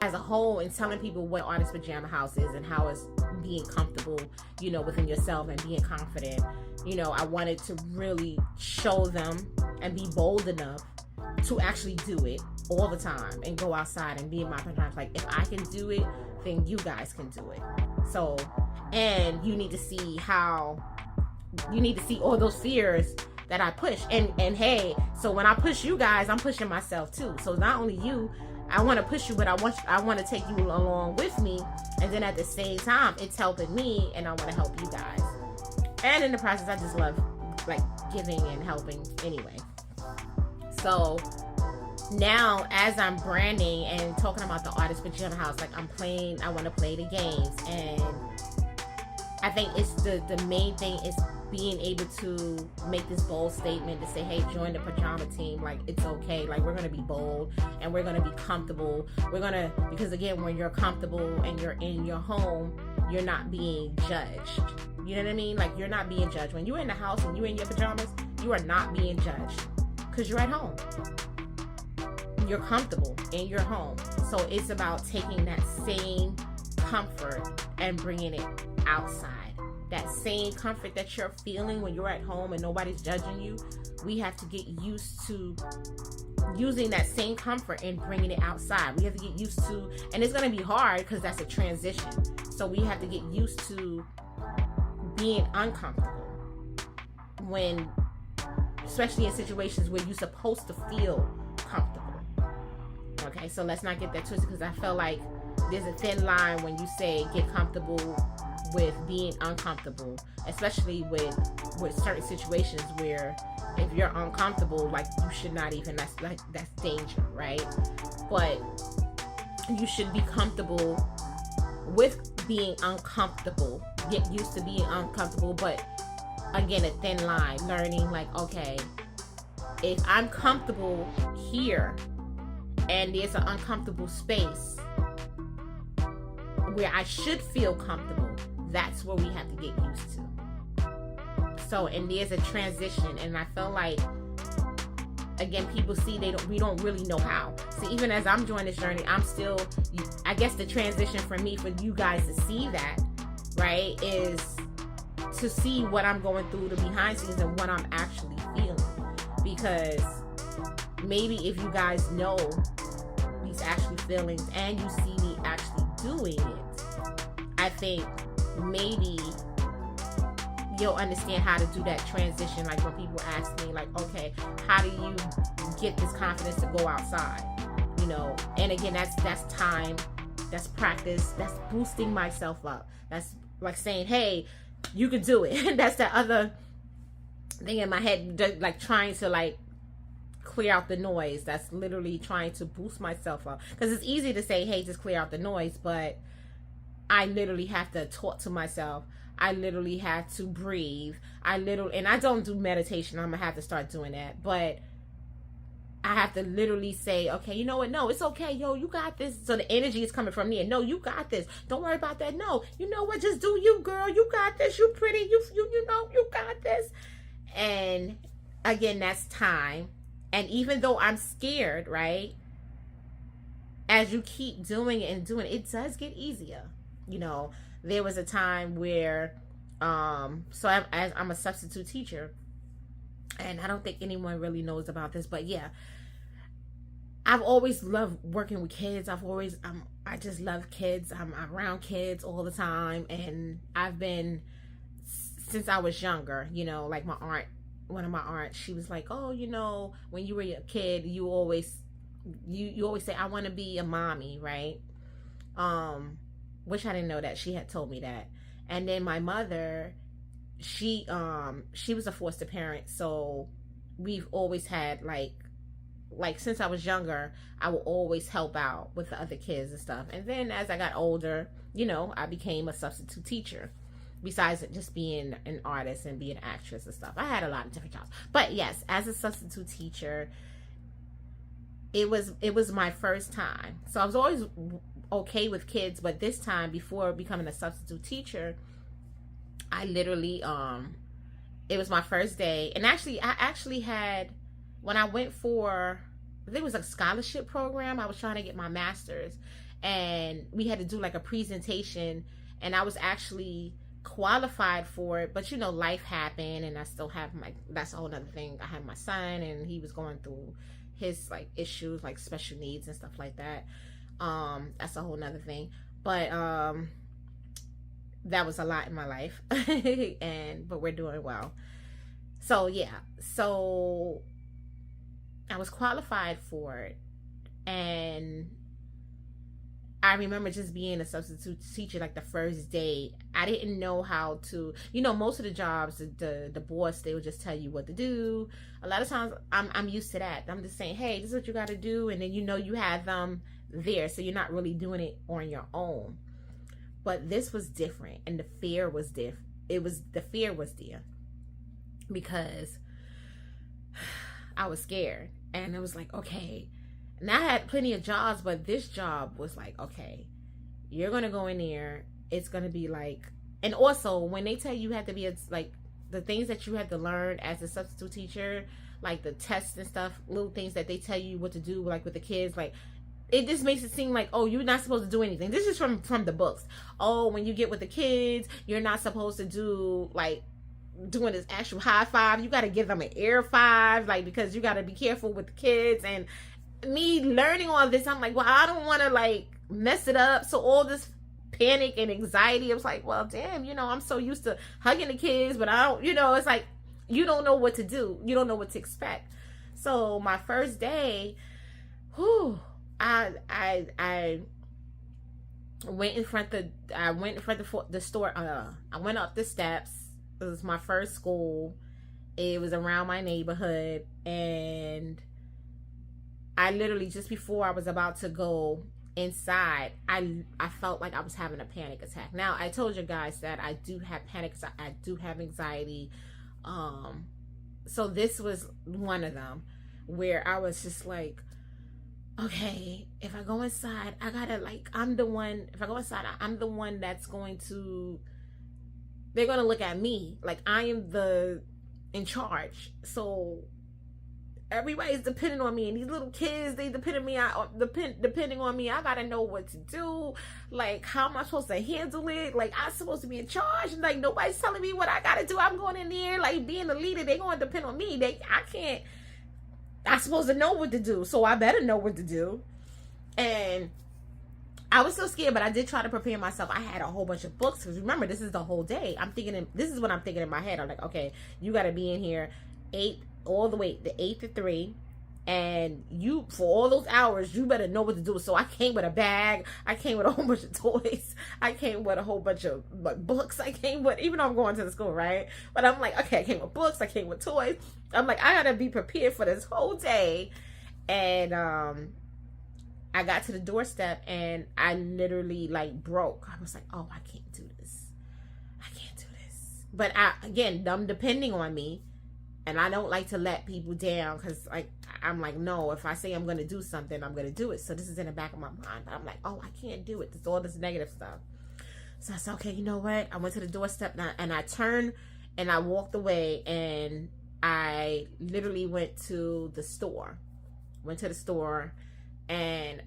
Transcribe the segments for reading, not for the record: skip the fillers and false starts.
as a whole, and telling people what artist pajama house is and how it's being comfortable, you know, within yourself and being confident. You know, I wanted to really show them and be bold enough to actually do it all the time and go outside and be in my pajamas. Like, if I can do it, then you guys can do it. So, and you need to see all those fears that I push. And hey, so when I push you guys, I'm pushing myself too. So not only you, I want to push you, but I want to take you along with me. And then at the same time, it's helping me, and I want to help you guys. And in the process, I just love like giving and helping anyway. So now, as I'm branding and talking about the artist pajama house, like I want to play the games, and I think it's the main thing is being able to make this bold statement to say, hey, join the pajama team. Like, it's okay. Like, we're going to be bold and we're going to be comfortable. Because again, when you're comfortable and you're in your home, you're not being judged. You know what I mean? Like, you're not being judged. When you're in the house and you're in your pajamas, you are not being judged because you're at home. You're comfortable in your home. So it's about taking that same comfort and bringing it outside. That same comfort that you're feeling when you're at home and nobody's judging you, we have to get used to using that same comfort and bringing it outside. We have to get used to, and it's going to be hard because that's a transition. So we have to get used to being uncomfortable when, especially in situations where you're supposed to feel comfortable. Okay, so let's not get that twisted, because I feel like there's a thin line when you say get comfortable with being uncomfortable, especially with certain situations where if you're uncomfortable, like, you should not even, that's danger, right? But you should be comfortable with being uncomfortable, get used to being uncomfortable. But again, a thin line, learning like, okay, if I'm comfortable here and there's an uncomfortable space where I should feel comfortable, that's where we have to get used to. So, and there's a transition, and I feel like, again, people see we don't really know how. So even as I'm doing this journey, I'm still, I guess the transition for me, for you guys to see that, right, is to see what I'm going through, the behind the scenes, and what I'm actually feeling. Because maybe if you guys know these actual feelings and you see me actually doing it, I think maybe you'll understand how to do that transition. Like, when people ask me, like, okay, how do you get this confidence to go outside? You know, and again, that's time, that's practice, that's boosting myself up. That's like saying, hey, you can do it. That's that other thing in my head, like trying to like clear out the noise. That's literally trying to boost myself up, because it's easy to say, hey, just clear out the noise, but I literally have to talk to myself. I literally have to breathe. And I don't do meditation. I'm gonna have to start doing that. But I have to literally say, okay, you know what? No, it's okay. Yo, you got this. So the energy is coming from me. And no, you got this. Don't worry about that. No, you know what? Just do you, girl. You got this. You pretty. You know, you got this. And again, that's time. And even though I'm scared, right? As you keep doing it and doing it, it does get easier. You know, there was a time where, so I'm a substitute teacher, and I don't think anyone really knows about this, but yeah, I've always loved working with kids. I just love kids. I'm around kids all the time, and I've been, since I was younger, you know, like one of my aunts, she was like, oh, you know, when you were a kid, you always say, I want to be a mommy, right? Which I didn't know that. She had told me that. And then my mother, she was a foster parent, so we've always had like since I was younger, I would always help out with the other kids and stuff. And then as I got older, you know, I became a substitute teacher, besides just being an artist and being an actress and stuff. I had a lot of different jobs. But yes, as a substitute teacher, it was my first time. So I was always okay with kids, but this time, before becoming a substitute teacher, I literally it was my first day. And actually, I actually had, when I went for, I think it was a scholarship program, I was trying to get my master's, and we had to do like a presentation, and I was actually qualified for it, but life happened, and I still have that's a whole other thing. I had my son, and he was going through his like issues, like special needs and stuff like that. That's a whole nother thing, but that was a lot in my life. But we're doing well. So yeah, so I was qualified for it, and I remember just being a substitute teacher, like the first day. I didn't know how to, most of the jobs, the boss, they would just tell you what to do. A lot of times I'm used to that. I'm just saying, hey, this is what you got to do. And then, you have them there. So you're not really doing it on your own. But this was different. And the fear was different. The fear was there because I was scared. And it was like, okay. And I had plenty of jobs, but this job was like, okay, you're going to go in there. It's going to be like, and also when they tell you have to be like the things that you have to learn as a substitute teacher, like the tests and stuff, little things that they tell you what to do, like with the kids, like it just makes it seem like, oh, you're not supposed to do anything. This is from the books. Oh, when you get with the kids, you're not supposed to do like doing this actual high five. You got to give them an air five, like, because you got to be careful with the kids. And me learning all this, I'm like, well, I don't want to like mess it up. So all this panic and anxiety, I was like, well, damn, I'm so used to hugging the kids, but I don't, it's like, you don't know what to do. You don't know what to expect. So my first day, I went in front of the store. I went up the steps. It was my first school. It was around my neighborhood, and I literally, just before I was about to go inside, I felt like I was having a panic attack. Now, I told you guys that I do have panic attack. I do have anxiety. So this was one of them where I was just like, okay, if I go inside, I gotta like, I'm the one, if I go inside, I'm the one that's going to, they're going to look at me like I am in charge. So everybody's depending on me, and these little kids, they depending on me. I gotta know what to do. Like, how am I supposed to handle it? Like, I'm supposed to be in charge, and like nobody's telling me what I gotta do. I'm going in there, like being the leader. They gonna depend on me. I'm supposed to know what to do, so I better know what to do. And I was so scared, but I did try to prepare myself. I had a whole bunch of books, because remember, this is the whole day. This is what I'm thinking in my head. I'm like, okay, you gotta be in here 8 to 3, and you, for all those hours, you better know what to do. So I came with a bag. I came with a whole bunch of toys. I came with a whole bunch of books. I came with, even though I'm going to the school, right? But I'm like, okay, I came with books. I came with toys. I'm like, I gotta be prepared for this whole day. And I got to the doorstep, and I literally like broke. I was like, oh, I can't do this. I can't do this. But again, them depending on me. And I don't like to let people down, because like, I'm like, no, if I say I'm going to do something, I'm going to do it. So this is in the back of my mind. But I'm like, oh, I can't do it. It's all this negative stuff. So I said, okay, you know what? I went to the doorstep, and I turned and I walked away, and I literally went to the store. And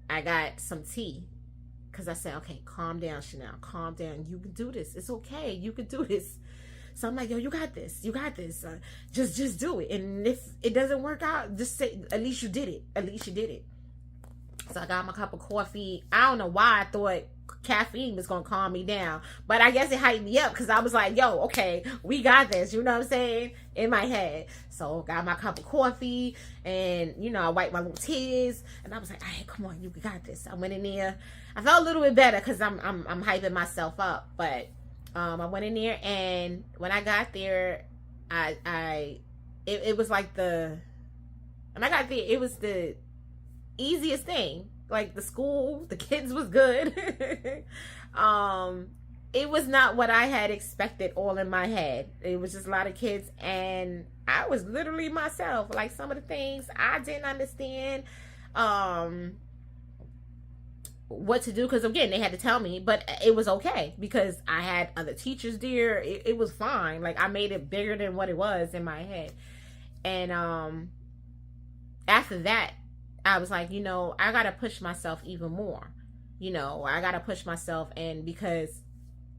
I got some tea, because I said, okay, calm down, Chanel. Calm down. You can do this. It's okay. You can do this. So I'm like, yo, you got this. You got this. Just do it. And if it doesn't work out, just say, at least you did it. At least you did it. So I got my cup of coffee. I don't know why I thought caffeine was going to calm me down. But I guess it hyped me up, because I was like, yo, okay, we got this. You know what I'm saying? In my head. So got my cup of coffee, and, I wiped my little tears. And I was like, all right, come on, you got this. I went in there. I felt a little bit better, because I'm hyping myself up. But I went in there, and when I got there, it was like when I got there, it was the easiest thing. Like, the school, the kids was good. It was not what I had expected all in my head. It was just a lot of kids, and I was literally myself. Like, some of the things I didn't understand what to do, because again, they had to tell me, but it was okay, because I had other teachers there. It was fine. Like, I made it bigger than what it was in my head. And after that, I was like, I gotta push myself even more. You know, I gotta push myself, and because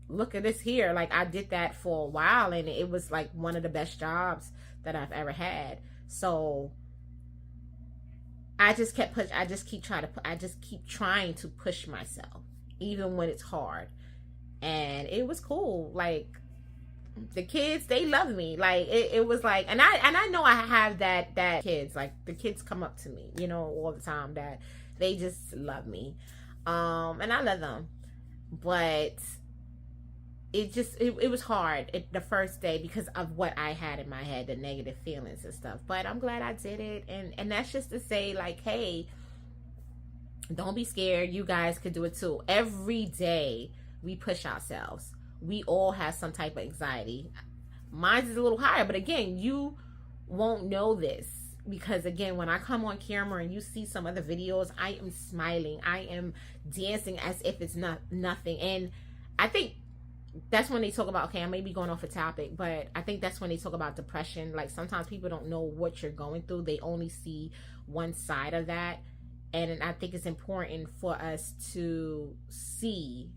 look at this here, like I did that for a while, and it was like one of the best jobs that I've ever had. So I just kept push. I just keep trying to push myself, even when it's hard. And it was cool. Like the kids, they love me. Like it was like, and I know I have that kids, like the kids come up to me, you know, all the time, that they just love me. And I love them. But it was hard the first day because of what I had in my head, the negative feelings and stuff. But I'm glad I did it. And that's just to say, like, hey, don't be scared. You guys could do it too. Every day we push ourselves. We all have some type of anxiety. Mine is a little higher, but again, you won't know this because, again, when I come on camera and you see some other videos, I am smiling. I am dancing as if it's nothing. And I think that's when they talk about, okay, I may be going off a topic, but I think that's when they talk about depression. Like sometimes people don't know what you're going through. They only see one side of that. And I think it's important for us to see.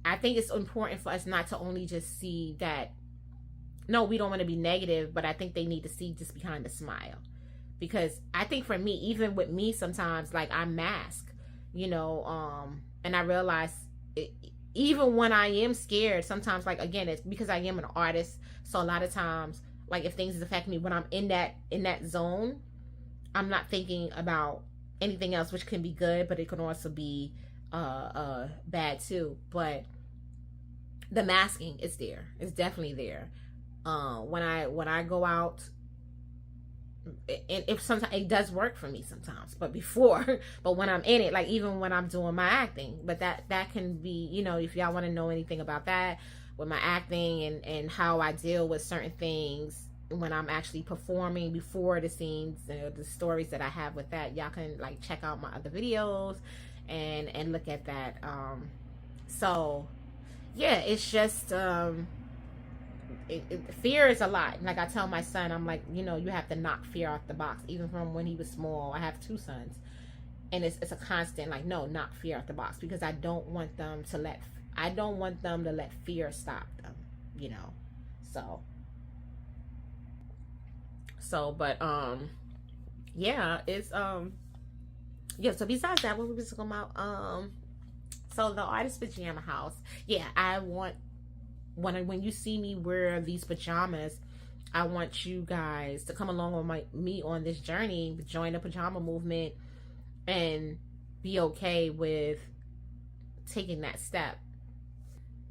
I think it's important for us not to only just see that, no, we don't want to be negative, but I think they need to see just behind the smile. Because I think for me, even with me sometimes, like I mask, you know, and I realize even when I am scared, sometimes, like, again, it's because I am an artist. So a lot of times, like if things affect me when I'm in that zone, I'm not thinking about anything else, which can be good, but it can also be bad too. But the masking is there. It's definitely there. When I go out, and if sometimes it does work for me sometimes, but when I'm in it, like even when I'm doing my acting, but that can be, you know, if y'all want to know anything about that with my acting and how I deal with certain things when I'm actually performing before the scenes, the stories that I have with that, y'all can like check out my other videos and look at that. So yeah, it's just fear is a lot. Like I tell my son, I'm like, you know, you have to knock fear off the box. Even from when he was small, I have 2 sons, and it's a constant, like, no, knock fear off the box, because I don't want them to let fear stop them, you know. But yeah, it's yeah. So besides that, what we was talking about, so the Artist Pajama House, yeah, I want. When you see me wear these pajamas, I want you guys to come along with me on this journey, join the pajama movement, and be okay with taking that step,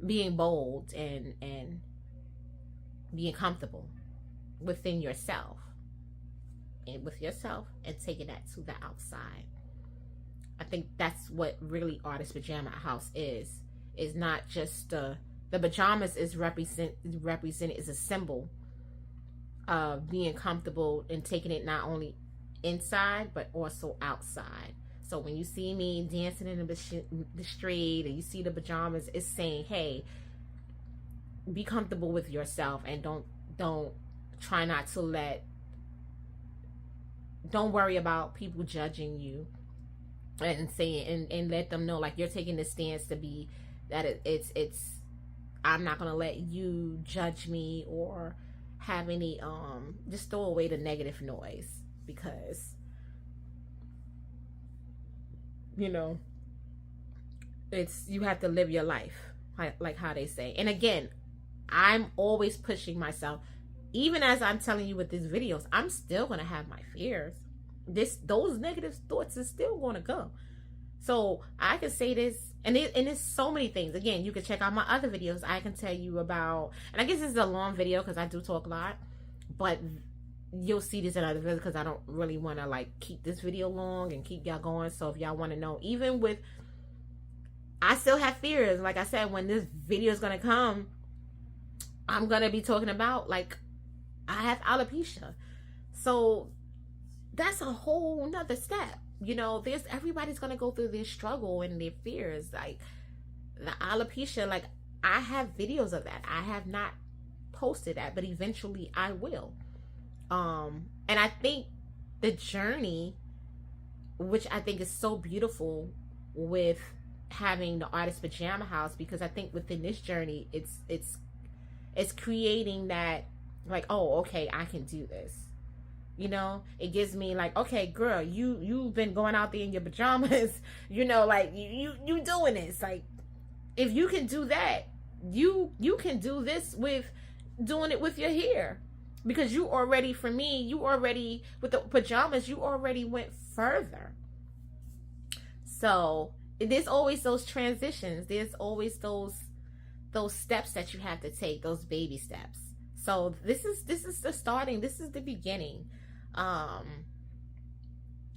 being bold and being comfortable within yourself and with yourself, and taking that to the outside. I think that's what really Artist Pajama House is not just the pajamas is represented as a symbol of being comfortable and taking it not only inside but also outside. So when you see me dancing in the street and you see the pajamas, it's saying, hey, be comfortable with yourself, and don't worry about people judging you, and saying and let them know, like, you're taking the stance to be that it's I'm not gonna let you judge me or have any just throw away the negative noise, because you know you have to live your life, like how they say. And again, I'm always pushing myself. Even as I'm telling you with these videos, I'm still gonna have my fears. Those negative thoughts is still gonna come. So I can say this, and it's so many things. Again, you can check out my other videos. I can tell you about, and I guess this is a long video because I do talk a lot, but you'll see this in other videos because I don't really want to like keep this video long and keep y'all going. So if y'all want to know, even with, I still have fears. Like I said, when this video is going to come, I'm going to be talking about, like, I have alopecia. So that's a whole nother step. You know, everybody's going to go through their struggle and their fears. Like the alopecia, like I have videos of that. I have not posted that, but eventually I will. And I think the journey which I think is so beautiful with having the Artist Pajama House, because I think within this journey, it's creating that, like, oh, okay, I can do this. You know, it gives me like, okay, girl, you've been going out there in your pajamas, you know, like you doing this. Like, if you can do that, you can do this with doing it with your hair, because you already, for me, you already with the pajamas, you already went further. So there's always those transitions. There's always those steps that you have to take, those baby steps. So this is the starting. This is the beginning.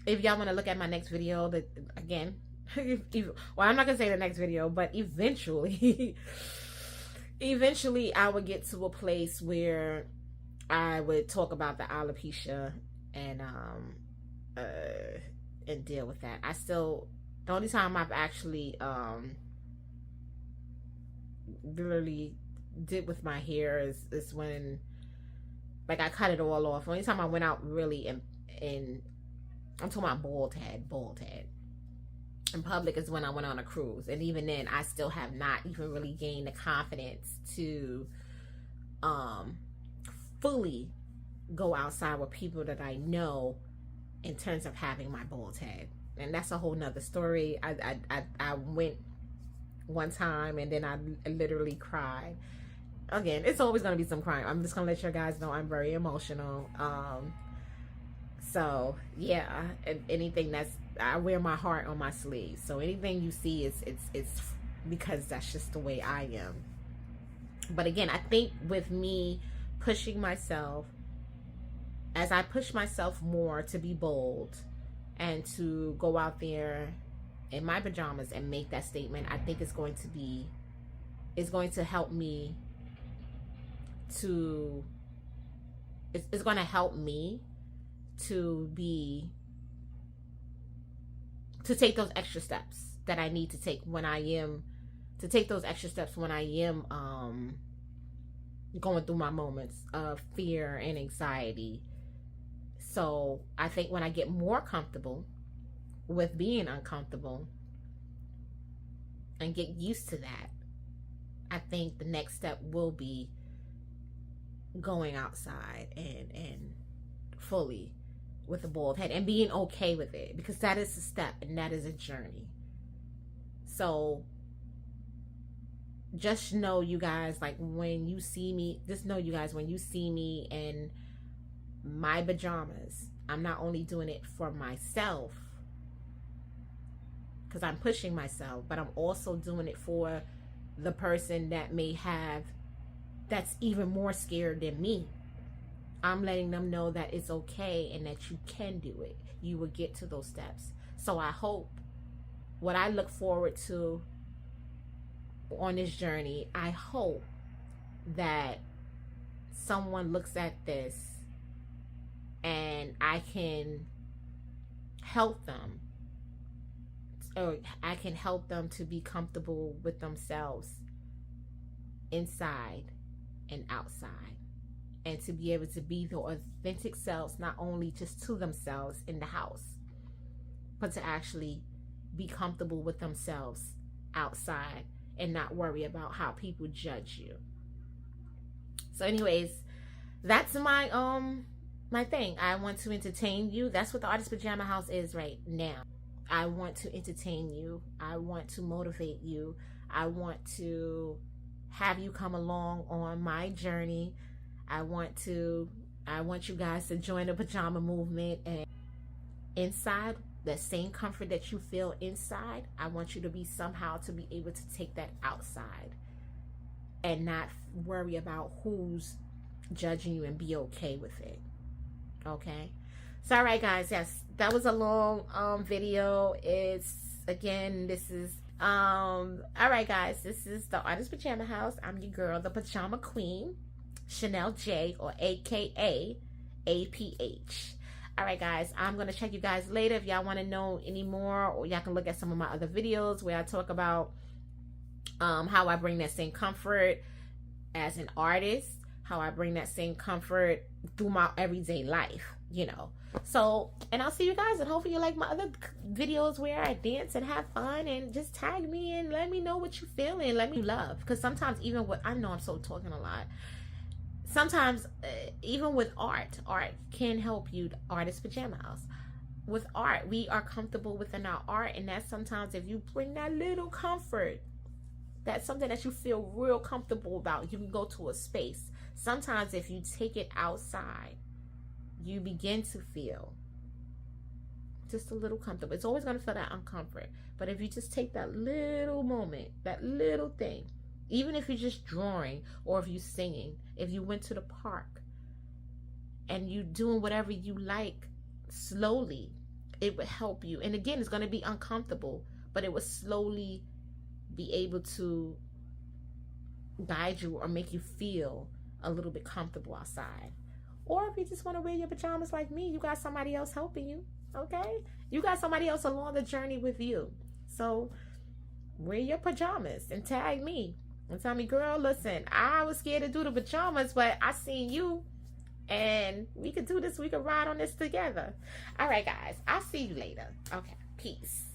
If y'all want to look at my next video, that again, well, I'm not gonna say the next video, but eventually, I would get to a place where I would talk about the alopecia and deal with that. The only time I've actually literally did with my hair is when, like, I cut it all off. The only time I went out really in I'm talking about bald head in public is when I went on a cruise. And even then, I still have not even really gained the confidence to fully go outside with people that I know in terms of having my bald head. And that's a whole nother story. I went one time and then I literally cried. Again, it's always going to be some crying. I'm just going to let you guys know I'm very emotional. So yeah, anything I wear my heart on my sleeve. So anything you see it's because that's just the way I am. But again, I think with me pushing myself, as I push myself more to be bold and to go out there in my pajamas and make that statement, I think it's going to help me to, it's going to help me to take those extra steps that I need to take when I am, going through my moments of fear and anxiety. So I think when I get more comfortable with being uncomfortable and get used to that, I think the next step will be going outside and fully with a bald head and being okay with it, because that is a step and that is a journey. So just know, you guys, like, when you see me, when you see me in my pajamas, I'm not only doing it for myself because I'm pushing myself, but I'm also doing it for the person that's even more scared than me. I'm letting them know that it's okay and that you can do it. You will get to those steps. So I hope, what I look forward to on this journey, I hope that someone looks at this and I can help them, or I can help them to be comfortable with themselves inside and outside, and to be able to be their authentic selves, not only just to themselves in the house, but to actually be comfortable with themselves outside and not worry about how people judge you. So anyways, that's my thing. I want to entertain you. That's what the Artist Pajama House is right now. I want to entertain you. I want to motivate you. I want to have you come along on my journey. I want you guys to join the pajama movement, and inside, the same comfort that you feel inside, I want you to be somehow to be able to take that outside and not worry about who's judging you, and be okay with it. Okay? So all right, guys, yes, that was a long video. All right, guys, this is the Artist Pajama House. I'm your girl, the Pajama Queen, Chanel J, or AKA APH. All right, guys, I'm going to check you guys later. If y'all want to know any more, or y'all can look at some of my other videos where I talk about how I bring that same comfort as an artist, how I bring that same comfort through my everyday life, you know. So, and I'll see you guys, and hopefully you like my other videos where I dance and have fun, and just tag me and let me know what you feeling. Let me love, because sometimes even with, I know I'm so talking a lot. Sometimes even with art can help you. Art is pajama house. With art, we are comfortable within our art, and that's sometimes if you bring that little comfort, that's something that you feel real comfortable about. You can go to a space. Sometimes if you take it outside, you begin to feel just a little comfortable. It's always going to feel that uncomfort. But if you just take that little moment, that little thing, even if you're just drawing or if you're singing, if you went to the park and you doing whatever you like slowly, it would help you. And again, it's going to be uncomfortable, but it will slowly be able to guide you or make you feel a little bit comfortable outside. Or if you just want to wear your pajamas like me, you got somebody else helping you, okay? You got somebody else along the journey with you. So wear your pajamas and tag me and tell me, girl, listen, I was scared to do the pajamas, but I seen you and we could do this. We could ride on this together. All right, guys, I'll see you later. Okay, peace.